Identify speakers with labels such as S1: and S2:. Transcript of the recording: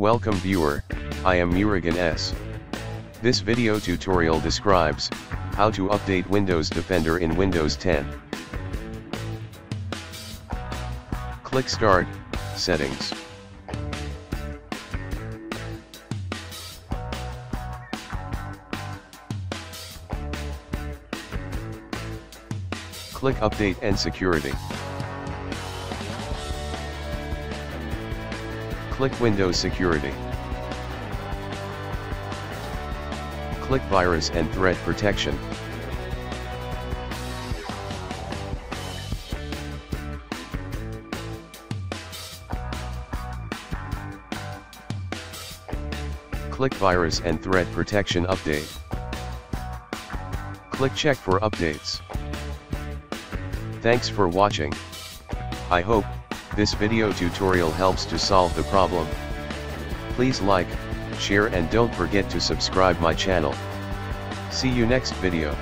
S1: Welcome viewer, I am Murugan S. This video tutorial describes how to update Windows Defender in Windows 10. Click Start, Settings. Click Update and Security. Click Windows Security. Click Virus and Threat Protection. Click Virus and Threat Protection Update. Click Check for updates. Thanks for watching. I hope this video tutorial helps to solve the problem. Please like, share and don't forget to subscribe my channel. See you next video.